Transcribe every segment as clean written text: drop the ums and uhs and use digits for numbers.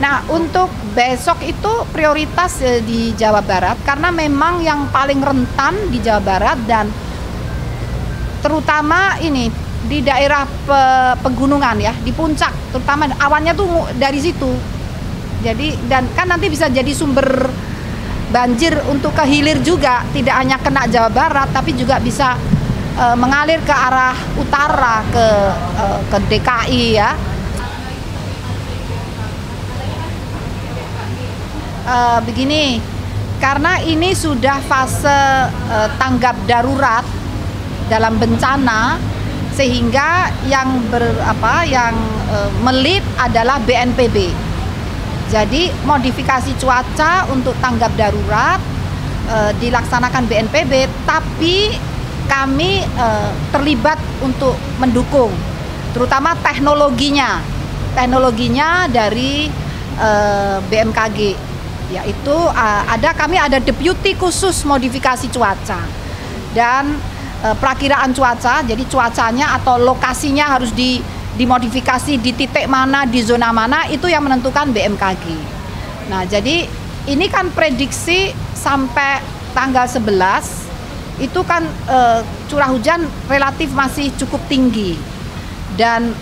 Nah, untuk besok itu prioritas di Jawa Barat karena memang yang paling rentan di Jawa Barat dan terutama ini di daerah pegunungan ya, di puncak, terutama awannya tuh dari situ. Jadi dan kan nanti bisa jadi sumber banjir untuk ke hilir juga, tidak hanya kena Jawa Barat tapi juga bisa mengalir ke arah utara ke DKI ya. Begini, karena ini sudah fase tanggap darurat dalam bencana, sehingga yang melit adalah BNPB. Jadi modifikasi cuaca untuk tanggap darurat dilaksanakan BNPB, tapi kami terlibat untuk mendukung, terutama teknologinya dari BMKG. Yaitu kami ada deputi khusus modifikasi cuaca dan perakiraan cuaca, jadi cuacanya atau lokasinya harus dimodifikasi di titik mana, di zona mana, itu yang menentukan BMKG. Nah, jadi ini kan prediksi sampai tanggal 11 itu kan curah hujan relatif masih cukup tinggi dan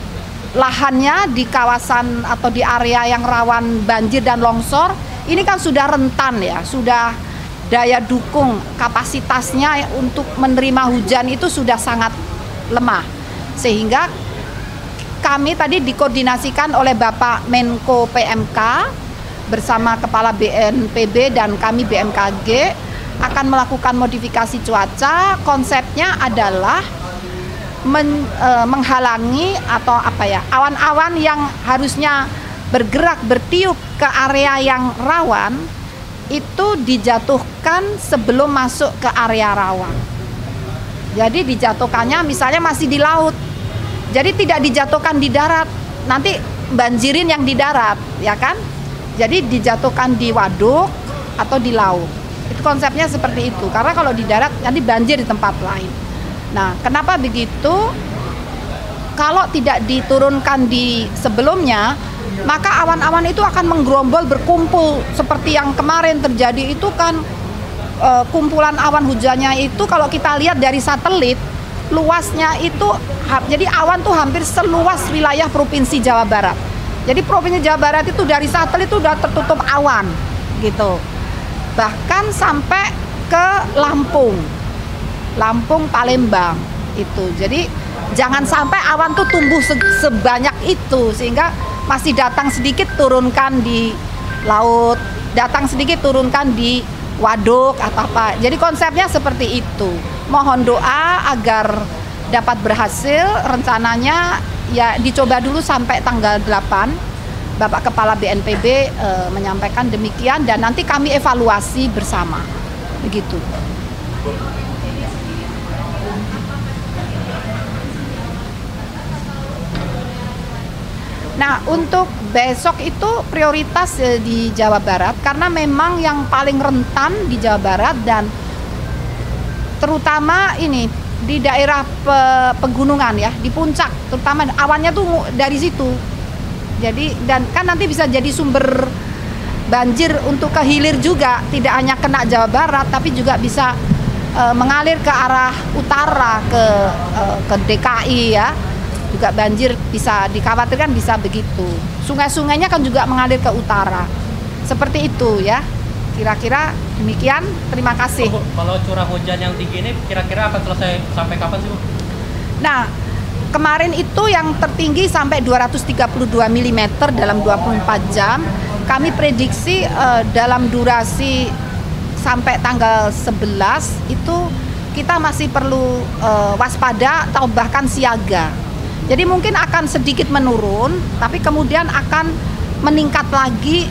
lahannya di kawasan atau di area yang rawan banjir dan longsor ini kan sudah rentan ya, sudah daya dukung kapasitasnya untuk menerima hujan itu sudah sangat lemah. Sehingga kami tadi dikoordinasikan oleh Bapak Menko PMK bersama Kepala BNPB dan kami BMKG akan melakukan modifikasi cuaca. Konsepnya adalah menghalangi atau awan-awan yang harusnya bergerak bertiup ke area yang rawan itu dijatuhkan sebelum masuk ke area rawan. Jadi dijatuhkannya misalnya masih di laut. Jadi tidak dijatuhkan di darat. Nanti banjirin yang di darat, ya kan? Jadi dijatuhkan di waduk atau di laut. Itu konsepnya seperti itu. Karena kalau di darat nanti banjir di tempat lain. Nah, kenapa begitu? Kalau tidak diturunkan di sebelumnya, maka awan-awan itu akan menggerombol berkumpul seperti yang kemarin terjadi itu kan kumpulan awan hujannya itu kalau kita lihat dari satelit luasnya itu jadi awan tuh hampir seluas wilayah Provinsi Jawa Barat. Jadi Provinsi Jawa Barat itu dari satelit itu udah tertutup awan gitu. Bahkan sampai ke Lampung, Palembang itu. Jadi jangan sampai awan tuh tumbuh sebanyak itu sehingga masih datang sedikit turunkan di laut, datang sedikit turunkan di waduk atau apa. Jadi konsepnya seperti itu. Mohon doa agar dapat berhasil. Rencananya ya dicoba dulu sampai tanggal 8. Bapak Kepala BNPB menyampaikan demikian dan nanti kami evaluasi bersama. Begitu. Nah, untuk besok itu prioritas di Jawa Barat karena memang yang paling rentan di Jawa Barat dan terutama ini di daerah pegunungan ya, di puncak, terutama awannya tuh dari situ. Jadi dan kan nanti bisa jadi sumber banjir untuk ke hilir juga, tidak hanya kena Jawa Barat tapi juga bisa mengalir ke arah utara ke DKI ya. Juga banjir bisa dikhawatirkan bisa begitu. Sungai-sungainya kan juga mengalir ke utara. Seperti itu ya. Kira-kira demikian. Terima kasih. Bu, kalau curah hujan yang tinggi ini kira-kira akan selesai sampai kapan sih, Bu? Nah, kemarin itu yang tertinggi sampai 232 mm dalam 24 jam. Kami prediksi dalam durasi sampai tanggal 11 itu kita masih perlu waspada atau bahkan siaga. Jadi mungkin akan sedikit menurun, tapi kemudian akan meningkat lagi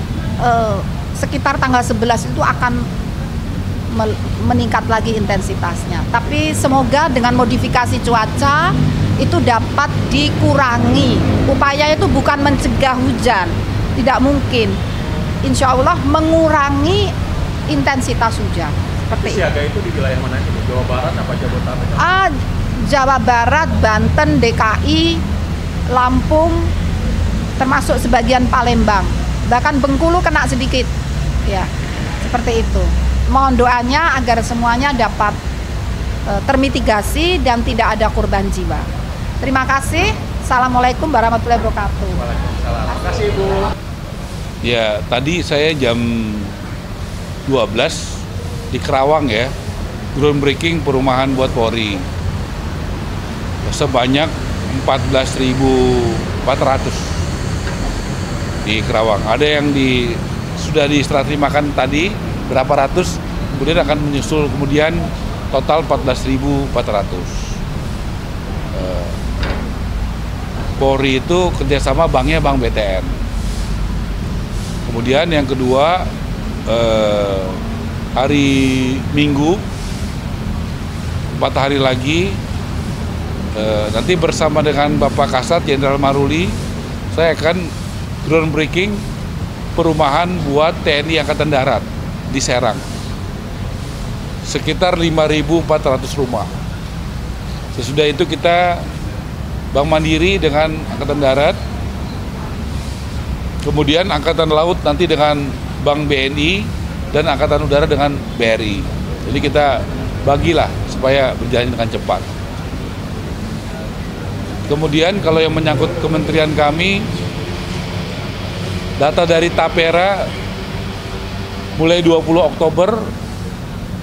sekitar tanggal 11 itu akan meningkat lagi intensitasnya. Tapi semoga dengan modifikasi cuaca itu dapat dikurangi. Upaya itu bukan mencegah hujan, tidak mungkin. Insya Allah mengurangi intensitas hujan. Seperti siaga itu di wilayah mana itu? Jawa Barat apa Jabodetabek? Jawa Barat, Banten, DKI, Lampung, termasuk sebagian Palembang. bahkan Bengkulu kena sedikit. Ya, seperti itu. Mohon doanya agar semuanya dapat termitigasi dan tidak ada korban jiwa. Terima kasih. Assalamualaikum warahmatullahi wabarakatuh. Waalaikumsalam. Terima kasih, Bu. Ya, tadi saya jam 12 di Kerawang ya, groundbreaking perumahan buat Polri. Sebanyak 14.400 di Kerawang. Ada yang sudah diserah terimakan tadi berapa ratus, kemudian akan menyusul kemudian total 14.400. Polri itu kerjasama banknya Bank BTN. Kemudian yang kedua, hari Minggu 4 hari lagi, nanti bersama dengan Bapak Kasat Jenderal Maruli, saya akan groundbreaking perumahan buat TNI Angkatan Darat di Serang. Sekitar 5.400 rumah. Sesudah itu kita Bank Mandiri dengan Angkatan Darat, kemudian Angkatan Laut nanti dengan Bank BNI, dan Angkatan Udara dengan BRI. Jadi kita bagilah supaya berjalan dengan cepat. Kemudian kalau yang menyangkut kementerian kami, data dari Tapera mulai 20 Oktober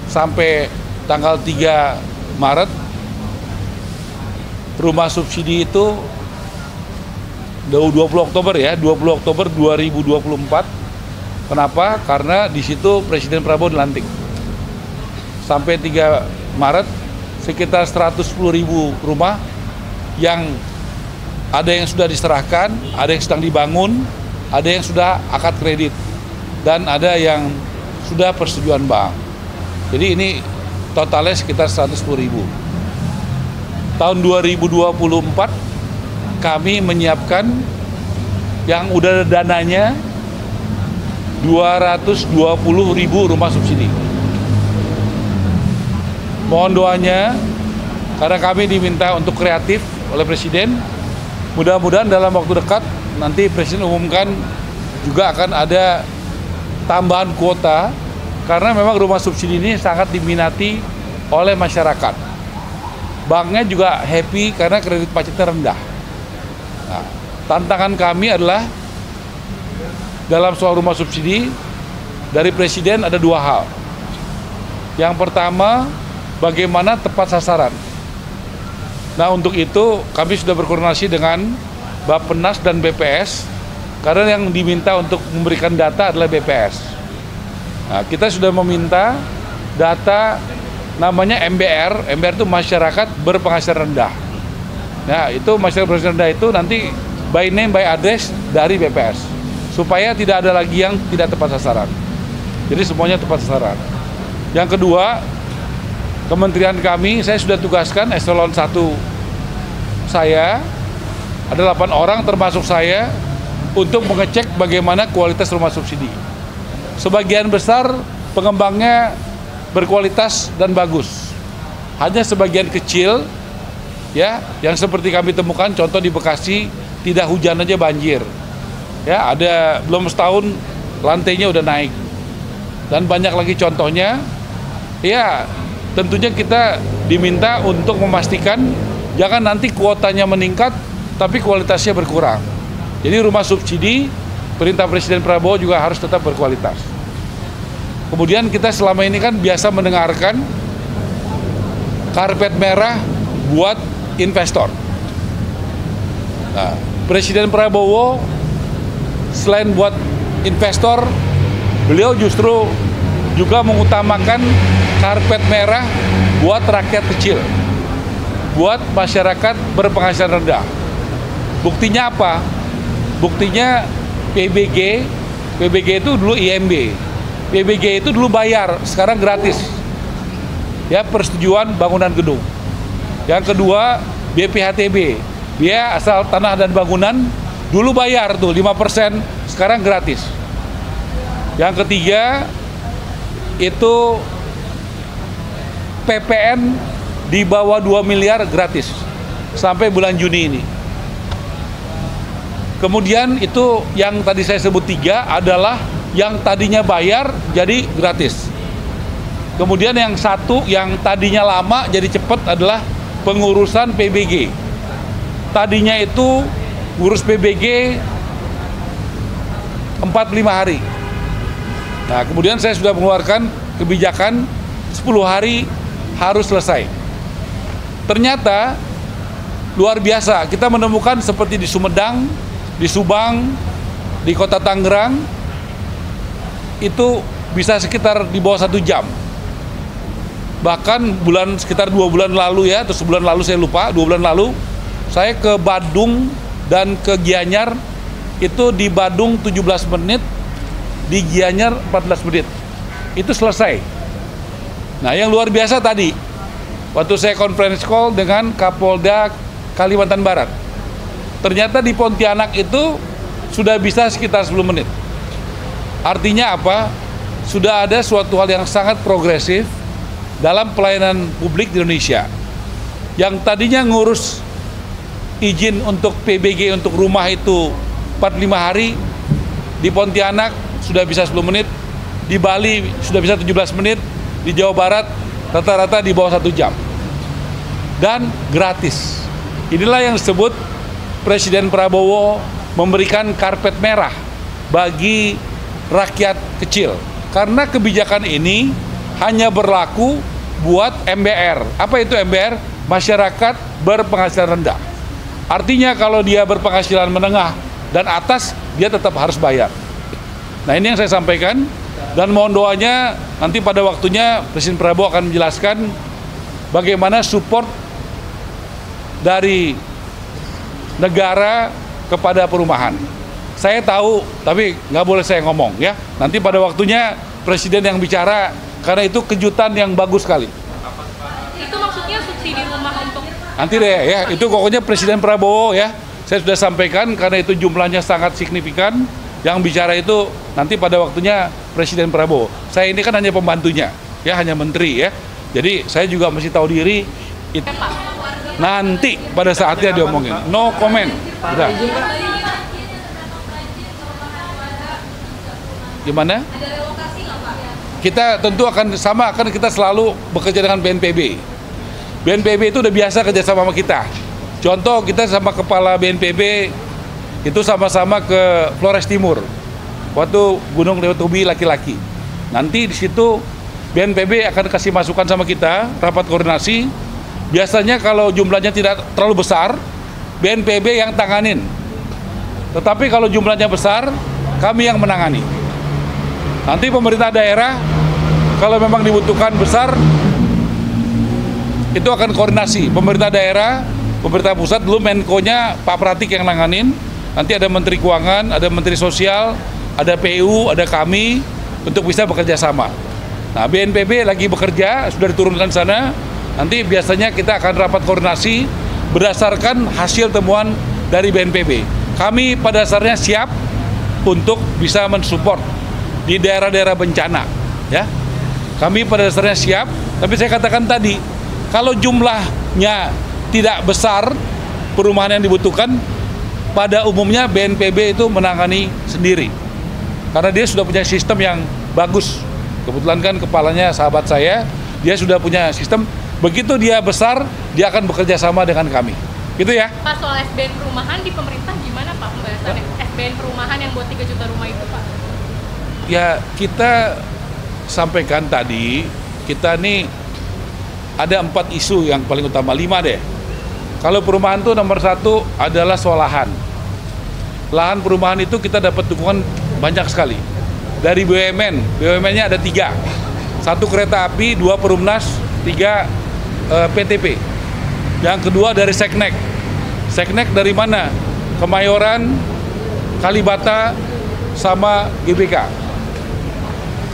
sampai tanggal 3 Maret, rumah subsidi itu 20 Oktober ya, 20 Oktober 2024. Kenapa? Karena di situ Presiden Prabowo dilantik. Sampai 3 Maret sekitar 110.000 rumah yang ada yang sudah diserahkan, ada yang sedang dibangun, ada yang sudah akad kredit, dan ada yang sudah persetujuan bank. Jadi ini totalnya sekitar 110.000. Tahun 2024 kami menyiapkan yang udah ada dananya 220.000 rumah subsidi. Mohon doanya, karena kami diminta untuk kreatif oleh Presiden. Mudah-mudahan dalam waktu dekat nanti Presiden umumkan juga akan ada tambahan kuota, karena memang rumah subsidi ini sangat diminati oleh masyarakat. Banknya juga happy karena kredit macetnya rendah. Nah, tantangan kami adalah dalam soal rumah subsidi dari Presiden ada 2 hal. Yang pertama, bagaimana tepat sasaran. Nah, untuk itu kami sudah berkoordinasi dengan Bappenas dan BPS, karena yang diminta untuk memberikan data adalah BPS. Nah, kita sudah meminta data namanya MBR. MBR itu masyarakat berpenghasilan rendah. Nah, itu masyarakat berpenghasilan rendah itu nanti by name by address dari BPS, supaya tidak ada lagi yang tidak tepat sasaran. Jadi semuanya tepat sasaran. Yang kedua, kementerian kami, saya sudah tugaskan eselon 1 saya, ada 8 orang termasuk saya, untuk mengecek bagaimana kualitas rumah subsidi. Sebagian besar pengembangnya berkualitas dan bagus. Hanya sebagian kecil ya yang seperti kami temukan, contoh di Bekasi, tidak hujan aja banjir. Ya, ada belum setahun lantainya udah naik. Dan banyak lagi contohnya. Ya, tentunya kita diminta untuk memastikan jangan nanti kuotanya meningkat tapi kualitasnya berkurang. Jadi rumah subsidi, perintah Presiden Prabowo juga harus tetap berkualitas. Kemudian kita selama ini kan biasa mendengarkan karpet merah buat investor. Nah, Presiden Prabowo selain buat investor, beliau justru juga mengutamakan karpet merah buat rakyat kecil, buat masyarakat berpenghasilan rendah. Buktinya apa? Buktinya PBG itu dulu IMB. PBG itu dulu bayar, sekarang gratis. Ya, persetujuan bangunan gedung. Yang kedua, BPHTB, biaya asal tanah dan bangunan, dulu bayar tuh 5%, sekarang gratis. Yang ketiga, itu PPN di bawah 2 miliar gratis sampai bulan Juni ini. Kemudian itu yang tadi saya sebut 3 adalah yang tadinya bayar jadi gratis. Kemudian yang 1 yang tadinya lama jadi cepat adalah pengurusan PBG. Tadinya itu ngurus PBG 45 hari. Nah, kemudian saya sudah mengeluarkan kebijakan 10 hari harus selesai. Ternyata luar biasa, kita menemukan seperti di Sumedang, di Subang, di Kota Tangerang, itu bisa sekitar di bawah 1 jam. Bahkan sekitar 2 bulan lalu ya, atau sebulan lalu saya lupa, 2 bulan lalu, saya ke Badung dan ke Gianyar, itu di Badung 17 menit, di Gianyar 14 menit. Itu selesai. Nah, yang luar biasa tadi, waktu saya conference call dengan Kapolda Kalimantan Barat, ternyata di Pontianak itu sudah bisa sekitar 10 menit. Artinya apa? Sudah ada suatu hal yang sangat progresif dalam pelayanan publik di Indonesia. Yang tadinya ngurus izin untuk PBG untuk rumah itu 45 hari, di Pontianak sudah bisa 10 menit, di Bali sudah bisa 17 menit, di Jawa Barat rata-rata di bawah 1 jam. Dan gratis. Inilah yang disebut Presiden Prabowo memberikan karpet merah bagi rakyat kecil. Karena kebijakan ini hanya berlaku buat MBR. Apa itu MBR? Masyarakat berpenghasilan rendah. Artinya kalau dia berpenghasilan menengah dan atas, dia tetap harus bayar. Nah, ini yang saya sampaikan, dan mohon doanya nanti pada waktunya Presiden Prabowo akan menjelaskan bagaimana support dari negara kepada perumahan. Saya tahu, tapi nggak boleh saya ngomong ya. Nanti pada waktunya Presiden yang bicara, karena itu kejutan yang bagus sekali. Itu maksudnya subsidi rumah untuk... Nanti deh ya, itu pokoknya Presiden Prabowo ya. Saya sudah sampaikan karena itu jumlahnya sangat signifikan. Yang bicara itu nanti pada waktunya Presiden Prabowo. Saya ini kan hanya pembantunya, ya hanya menteri ya. Jadi saya juga mesti tahu diri. Nanti pada saatnya diomongin. No comment. Udah. Gimana? Kita tentu akan sama, akan kita selalu bekerja dengan BNPB. BNPB itu udah biasa kerjasama sama kita. Contoh, kita sama kepala BNPB itu sama-sama ke Flores Timur, waktu Gunung Leutobi laki-laki. Nanti di situ BNPB akan kasih masukan sama kita, rapat koordinasi. Biasanya kalau jumlahnya tidak terlalu besar, BNPB yang tanganin. Tetapi kalau jumlahnya besar, kami yang menangani. Nanti pemerintah daerah, kalau memang dibutuhkan besar, itu akan koordinasi. Pemerintah daerah, pemerintah pusat, dulu Menko-nya Pak Pratik yang nanganin. Nanti ada Menteri Keuangan, ada Menteri Sosial, ada PU, ada kami, untuk bisa bekerja sama. Nah, BNPB lagi bekerja, sudah diturunkan sana. Nanti biasanya kita akan rapat koordinasi berdasarkan hasil temuan dari BNPB. Kami pada dasarnya siap untuk bisa mensupport di daerah-daerah bencana, ya. Kami pada dasarnya siap, tapi saya katakan tadi, kalau jumlahnya tidak besar, perumahan yang dibutuhkan, pada umumnya BNPB itu menangani sendiri. Karena dia sudah punya sistem yang bagus. Kebetulan kan kepalanya sahabat saya, dia sudah punya sistem, begitu dia besar, dia akan bekerja sama dengan kami. Gitu ya. Pak, soal SBN perumahan di pemerintah gimana Pak pembahasannya? SBN perumahan yang buat 3 juta rumah itu Pak? Ya, kita sampaikan tadi, kita nih ada 4 isu yang paling utama, 5 deh. Kalau perumahan itu nomor 1 adalah soal lahan. Lahan perumahan itu kita dapat dukungan banyak sekali. Dari BUMN, BUMN-nya ada 3. 1 kereta api, 2 Perumnas, 3 PTP. Yang kedua dari Seknek. Seknek dari mana? Kemayoran, Kalibata, sama GBK.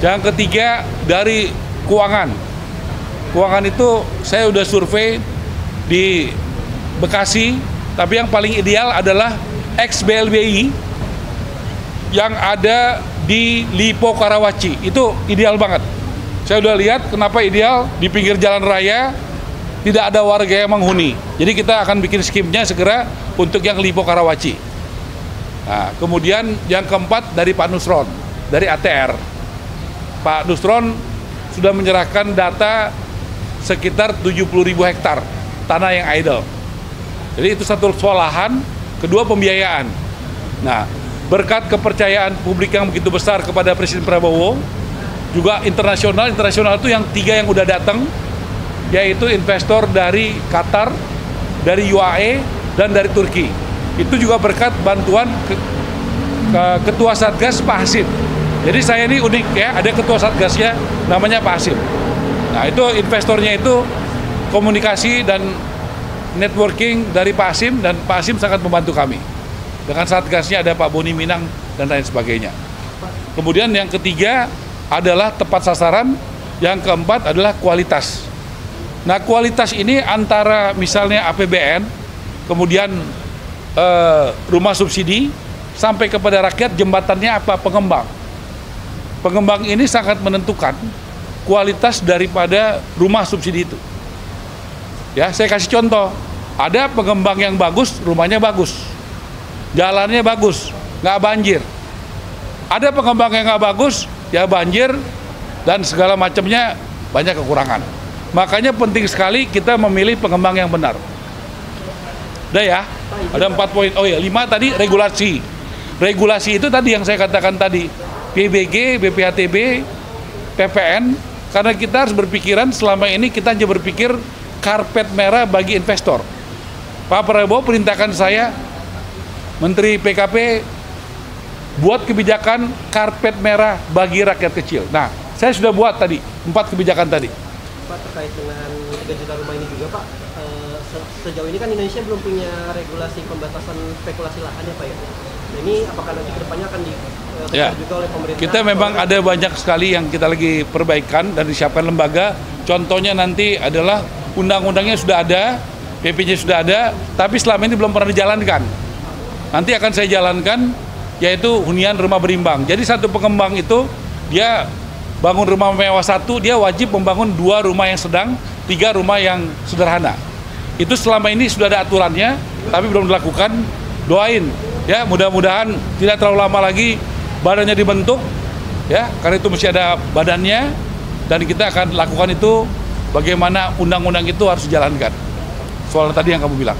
Yang ketiga dari keuangan. Keuangan itu saya udah survei di Bekasi, tapi yang paling ideal adalah ex-BLBI yang ada di Lipo Karawaci. Itu ideal banget. Saya udah lihat kenapa ideal, di pinggir jalan raya, tidak ada warga yang menghuni. Jadi kita akan bikin skimnya segera untuk yang Lipo Karawaci. Nah, kemudian yang keempat dari Pak Nusron, dari ATR. Pak Nusron sudah menyerahkan data sekitar 70.000 hektar tanah yang idle. Jadi itu satu soal lahan, kedua pembiayaan. Nah, berkat kepercayaan publik yang begitu besar kepada Presiden Prabowo, juga internasional itu yang 3 yang udah datang, yaitu investor dari Qatar, dari UAE, dan dari Turki. Itu juga berkat bantuan Ketua Satgas Pak Hasim. Jadi saya ini unik ya, ada Ketua Satgasnya namanya Pak Hasim. Nah itu investornya itu komunikasi dan networking dari Pak Hasim, dan Pak Hasim sangat membantu kami. Dengan Satgasnya ada Pak Boni Minang dan lain sebagainya. Kemudian yang ketiga adalah tepat sasaran, yang keempat adalah kualitas. Nah kualitas ini antara misalnya APBN, kemudian rumah subsidi, sampai kepada rakyat jembatannya apa, pengembang. Pengembang ini sangat menentukan kualitas daripada rumah subsidi itu. Ya, saya kasih contoh. Ada pengembang yang bagus, rumahnya bagus, jalannya bagus, nggak banjir. Ada pengembang yang nggak bagus, ya banjir dan segala macamnya, banyak kekurangan. Makanya penting sekali kita memilih pengembang yang benar. Udah ya, ada 4 poin. Oh ya, 5 tadi regulasi. Regulasi itu tadi yang saya katakan tadi, PBG, BPHTB, PPN, karena kita harus berpikiran selama ini kita hanya berpikir karpet merah bagi investor. Pak Prabowo perintahkan saya, Menteri PKP, buat kebijakan karpet merah bagi rakyat kecil. Nah, saya sudah buat tadi, 4 kebijakan tadi. Pak, terkait dengan 3 juta rumah ini juga Pak, sejauh ini kan Indonesia belum punya regulasi pembatasan spekulasi lahan ya Pak ya. Nah, ini apakah nanti kedepannya akan dikejar juga oleh pemerintah? Kita memang ada banyak sekali yang kita lagi perbaikan dan disiapkan lembaga. Contohnya nanti adalah undang-undangnya sudah ada, PP-nya sudah ada, tapi selama ini belum pernah dijalankan. Nanti akan saya jalankan, yaitu hunian rumah berimbang. Jadi satu pengembang itu, dia bangun rumah mewah 1, dia wajib membangun 2 rumah yang sedang, 3 rumah yang sederhana. Itu selama ini sudah ada aturannya, tapi belum dilakukan. Doain ya, mudah-mudahan tidak terlalu lama lagi badannya dibentuk ya, karena itu mesti ada badannya, dan kita akan lakukan itu bagaimana undang-undang itu harus dijalankan. Soal tadi yang kamu bilang.